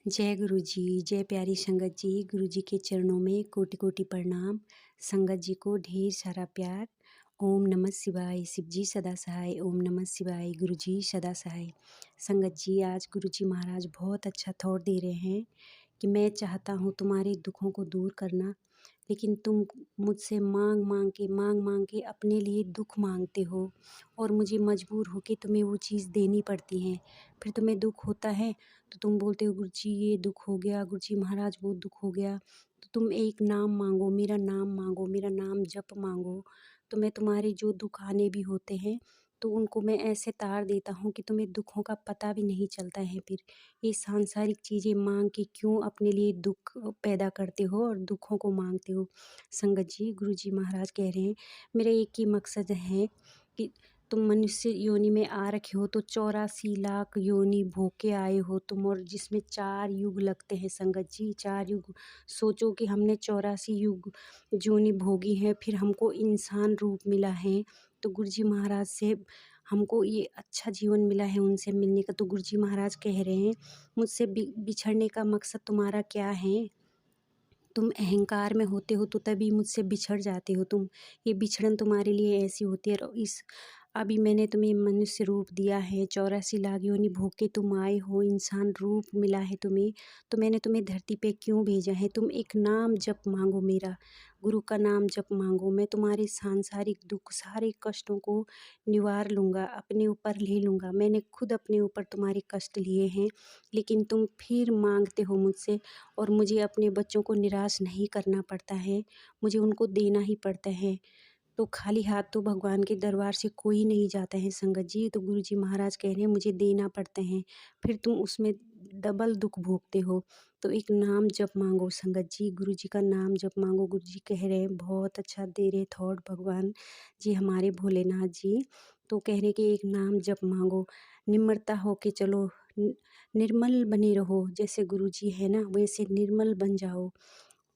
जय गुरु जी, जय प्यारी संगत जी। गुरु जी के चरणों में कोटि कोटि प्रणाम। संगत जी को ढेर सारा प्यार। ओम नमः शिवाय। शिव जी सदा सहाय। ओम नमः शिवाय। गुरु जी सदा सहाय। संगत जी, आज गुरु जी महाराज बहुत अच्छा थॉट दे रहे हैं कि मैं चाहता हूँ तुम्हारे दुखों को दूर करना, लेकिन तुम मुझसे मांग मांग के अपने लिए दुख मांगते हो और मुझे मजबूर होके तुम्हें वो चीज़ देनी पड़ती है। फिर तुम्हें दुख होता है तो तुम बोलते हो गुरु जी ये दुख हो गया, गुरु जी महाराज वो दुख हो गया। तो तुम एक नाम मांगो, मेरा नाम मांगो, मेरा नाम जप मांगो, तो मैं तुम्हारे जो दुख आने भी होते हैं तो उनको मैं ऐसे तार देता हूँ कि तुम्हें दुखों का पता भी नहीं चलता है। फिर ये सांसारिक चीज़ें मांग के क्यों अपने लिए दुख पैदा करते हो और दुखों को मांगते हो। संगत जी, गुरु जी महाराज कह रहे हैं मेरा एक ही मकसद है कि तुम मनुष्य योनि में आ रखे हो तो 84 लाख योनि भोग के आए हो तुम, और जिसमें 4 युग लगते हैं। संगत जी, 4 युग सोचो कि हमने 84 युग योनि भोगी हैं, फिर हमको इंसान रूप मिला है। तो गुरु जी महाराज से हमको ये अच्छा जीवन मिला है उनसे मिलने का। तो गुरु जी महाराज कह रहे हैं मुझसे बिछड़ने का मकसद तुम्हारा क्या है। तुम अहंकार में होते हो तो तभी मुझसे बिछड़ जाते हो तुम। ये बिछड़न तुम्हारे लिए ऐसी होती है। और इस अभी मैंने तुम्हें मनुष्य रूप दिया है, 84 लाख योनि भोग के तुम आए हो, इंसान रूप मिला है तुम्हें, तो मैंने तुम्हें धरती पे क्यों भेजा है। तुम एक नाम जप मांगो, मेरा गुरु का नाम जप मांगो। मैं तुम्हारे सांसारिक दुख सारे कष्टों को निवार लूँगा, अपने ऊपर ले लूँगा। मैंने खुद अपने ऊपर तुम्हारे कष्ट लिए हैं, लेकिन तुम फिर मांगते हो मुझसे, और मुझे अपने बच्चों को निराश नहीं करना पड़ता है, मुझे उनको देना ही पड़ता है। तो खाली हाथ तो भगवान के दरबार से कोई नहीं जाता है संगत जी। तो गुरु जी महाराज कह रहे हैं मुझे देना पड़ता है, फिर तुम उसमें डबल दुख भोगते हो। तो एक नाम जप मांगो संगत जी, गुरु जी का नाम जप मांगो। गुरु जी कह रहे हैं बहुत अच्छा दे रहे थॉट भगवान जी हमारे भोलेनाथ जी। तो कह रहे कि एक नाम जप मांगो, निम्रता होके चलो, निर्मल बने रहो। जैसे गुरु जी है ना वैसे निर्मल बन जाओ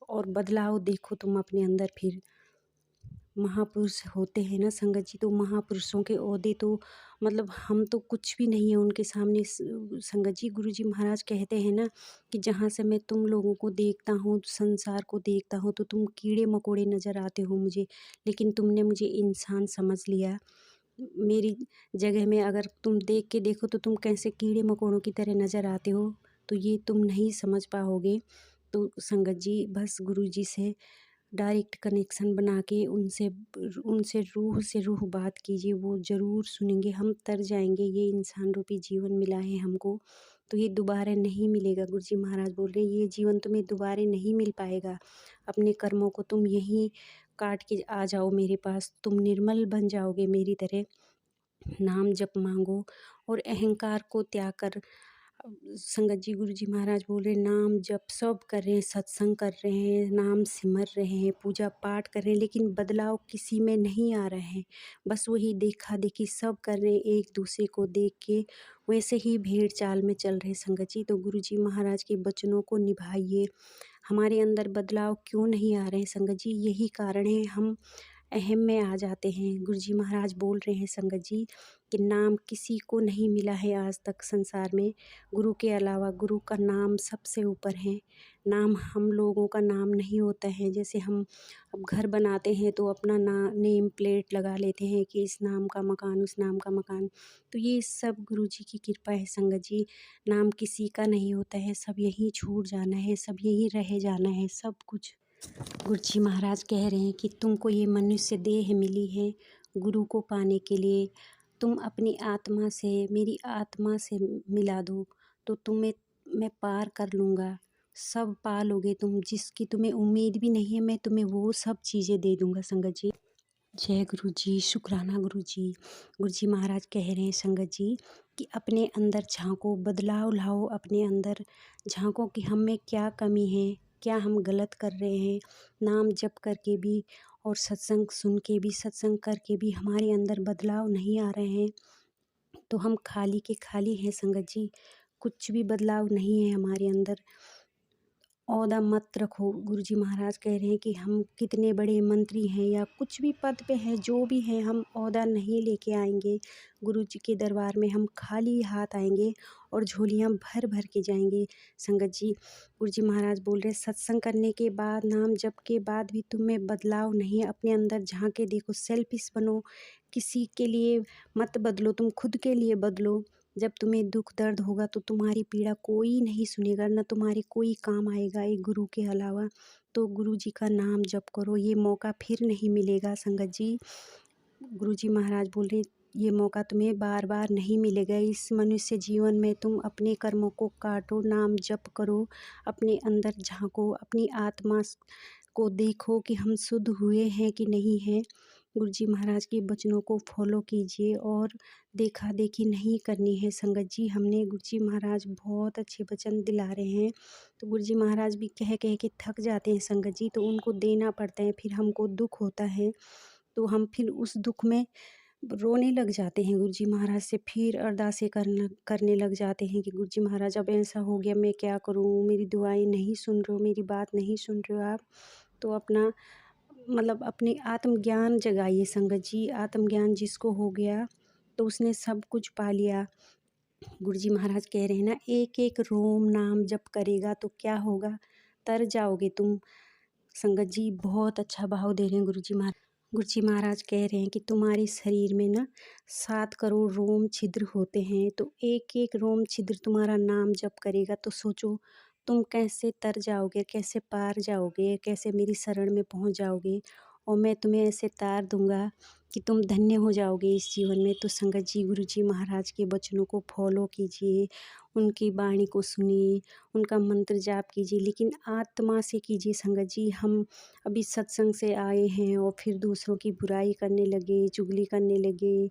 और बदलाव देखो तुम अपने अंदर। फिर महापुरुष होते हैं ना संगत जी, तो महापुरुषों के ओहदे तो मतलब हम तो कुछ भी नहीं है उनके सामने। संगत जी, गुरु जी महाराज कहते हैं ना कि जहाँ से मैं तुम लोगों को देखता हूँ, संसार को देखता हूँ, तो तुम कीड़े मकोड़े नज़र आते हो मुझे, लेकिन तुमने मुझे इंसान समझ लिया। मेरी जगह में अगर तुम देख के देखो तो तुम कैसे कीड़े मकोड़ों की तरह नज़र आते हो, तो ये तुम नहीं समझ पाओगे। तो संगत जी बस गुरु जी से डायरेक्ट कनेक्शन बना के उनसे उनसे रूह से रूह बात कीजिए, वो ज़रूर सुनेंगे। हम तर जाएंगे, ये इंसान रूपी जीवन मिला है हमको, तो ये दोबारा नहीं मिलेगा। गुरु जी महाराज बोल रहे हैं ये जीवन तुम्हें दोबारा नहीं मिल पाएगा। अपने कर्मों को तुम यहीं काट के आ जाओ मेरे पास, तुम निर्मल बन जाओगे मेरी तरह। नाम जप मांगो और अहंकार को त्याग कर। संगत जी, गुरु जी महाराज बोल रहे नाम जप सब कर रहे हैं, सत्संग कर रहे हैं, नाम सिमर रहे हैं, पूजा पाठ कर रहे हैं, लेकिन बदलाव किसी में नहीं आ रहा है। बस वही देखा देखी सब कर रहे हैं, एक दूसरे को देख के वैसे ही भेड़ चाल में चल रहे। संगत जी, तो गुरु जी महाराज के वचनों को निभाइए। हमारे अंदर बदलाव क्यों नहीं आ रहे हैं संगत जी, यही कारण है हम अहम में आ जाते हैं। गुरु जी महाराज बोल रहे हैं संगत जी कि नाम किसी को नहीं मिला है आज तक संसार में गुरु के अलावा। गुरु का नाम सबसे ऊपर है। नाम हम लोगों का नाम नहीं होता है। जैसे हम अब घर बनाते हैं तो अपना नेम प्लेट लगा लेते हैं कि इस नाम का मकान, उस नाम का मकान, तो ये सब गुरु जी की कृपा है संगत जी। नाम किसी का नहीं होता है, सब यहीं छूट जाना है, सब यहीं रह जाना है सब कुछ। गुरु जी महाराज कह रहे हैं कि तुमको ये मनुष्य देह मिली है गुरु को पाने के लिए। तुम अपनी आत्मा से, मेरी आत्मा से मिला दो, तो तुम्हें मैं पार कर लूँगा। सब पा लोगे तुम, जिसकी तुम्हें उम्मीद भी नहीं है मैं तुम्हें वो सब चीज़ें दे दूँगा संगत जी। जय गुरु जी, शुक्राना गुरु जी। गुरु जी महाराज कह रहे हैं संगत जी कि अपने अंदर झांको, बदलाव लाओ अपने अंदर, झांको कि हम में क्या कमी है, क्या हम गलत कर रहे हैं। नाम जप करके भी और सत्संग सुन के भी, सत्संग करके भी हमारे अंदर बदलाव नहीं आ रहे हैं, तो हम खाली के खाली हैं संगत जी। कुछ भी बदलाव नहीं है हमारे अंदर। ओहदा मत रखो। गुरुजी महाराज कह रहे हैं कि हम कितने बड़े मंत्री हैं या कुछ भी पद पे हैं, जो भी हैं, हम ओहदा नहीं लेके आएंगे। गुरुजी के दरबार में हम खाली हाथ आएंगे और झोलियाँ भर भर के जाएंगे। संगत जी, गुरुजी महाराज बोल रहे सत्संग करने के बाद, नाम जप के बाद भी तुम में बदलाव नहीं है, अपने अंदर झांके देखो, सेल्फिश बनो, किसी के लिए मत बदलो, तुम खुद के लिए बदलो। जब तुम्हें दुख दर्द होगा तो तुम्हारी पीड़ा कोई नहीं सुनेगा, न तुम्हारे कोई काम आएगा एक गुरु के अलावा। तो गुरु जी का नाम जप करो, ये मौका फिर नहीं मिलेगा संगत जी। गुरु जी महाराज बोल रहे ये मौका तुम्हें बार बार नहीं मिलेगा। इस मनुष्य जीवन में तुम अपने कर्मों को काटो, नाम जप करो, अपने अंदर झांको, अपनी आत्मा को देखो कि हम शुद्ध हुए हैं कि नहीं हैं। गुरुजी महाराज के वचनों को फॉलो कीजिए और देखा देखी नहीं करनी है संगत जी। हमने गुरुजी महाराज बहुत अच्छे वचन दिला रहे हैं, तो गुरुजी महाराज भी कह कह के थक जाते हैं संगत जी, तो उनको देना पड़ता है, फिर हमको दुख होता है, तो हम फिर उस दुख में रोने लग जाते हैं। गुरुजी महाराज से फिर अरदासें करने लग जाते हैं कि गुरुजी महाराज अब ऐसा हो गया, मैं क्या करूँ, मेरी दुआएं नहीं सुन रहे हो, मेरी बात नहीं सुन रहे हो आप। तो अपना मतलब अपनी आत्मज्ञान जगाइए संगत जी। आत्मज्ञान जिसको हो गया तो उसने सब कुछ पा लिया। गुरुजी महाराज कह रहे हैं ना, एक एक रोम नाम जप करेगा तो क्या होगा, तर जाओगे तुम। संगत जी बहुत अच्छा भाव दे रहे हैं गुरुजी महाराज। गुरुजी महाराज कह रहे हैं कि तुम्हारे शरीर में ना 7 करोड़ रोम छिद्र होते हैं, तो एक एक रोम छिद्र तुम्हारा नाम जप करेगा तो सोचो तुम कैसे तर जाओगे, कैसे पार जाओगे, कैसे मेरी शरण में पहुंच जाओगे, और मैं तुम्हें ऐसे तार दूंगा कि तुम धन्य हो जाओगे इस जीवन में। तो संगत जी गुरुजी महाराज के वचनों को फॉलो कीजिए, उनकी वाणी को सुनिए, उनका मंत्र जाप कीजिए, लेकिन आत्मा से कीजिए संगत जी। हम अभी सत्संग से आए हैं और फिर दूसरों की बुराई करने लगे, चुगली करने लगे,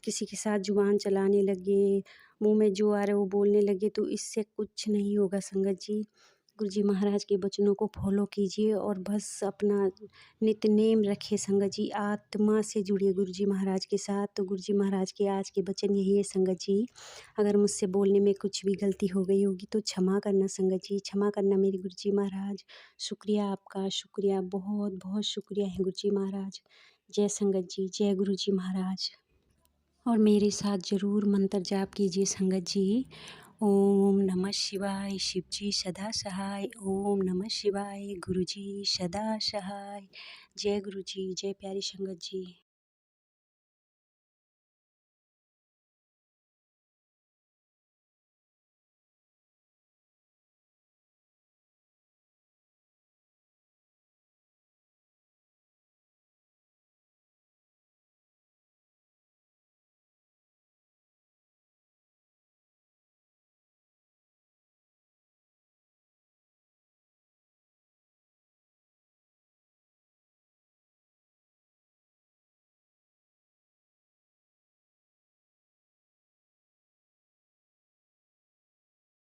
किसी के साथ जुबान चलाने लगे, मुंह में जो आ रहा है वो बोलने लगे, तो इससे कुछ नहीं होगा संगत जी। गुरुजी महाराज के वचनों को फॉलो कीजिए और बस अपना नित्य-नेम रखिए संगत जी। आत्मा से जुड़िए गुरुजी महाराज के साथ। तो गुरुजी महाराज के आज के वचन यही है संगत जी। अगर मुझसे बोलने में कुछ भी गलती हो गई होगी तो क्षमा करना संगत जी, क्षमा करना मेरे गुरुजी महाराज। शुक्रिया आपका, शुक्रिया, बहुत बहुत शुक्रिया है गुरुजी महाराज। जय संगत जी, जय गुरुजी महाराज। और मेरे साथ ज़रूर मंत्र जाप कीजिए संगत जी। ओम नमः शिवाय, शिव जी सदा सहाय। ओम नमः शिवाय, गुरु जी सदा सहाय। जय गुरु जी, जय प्यारी संगत जी।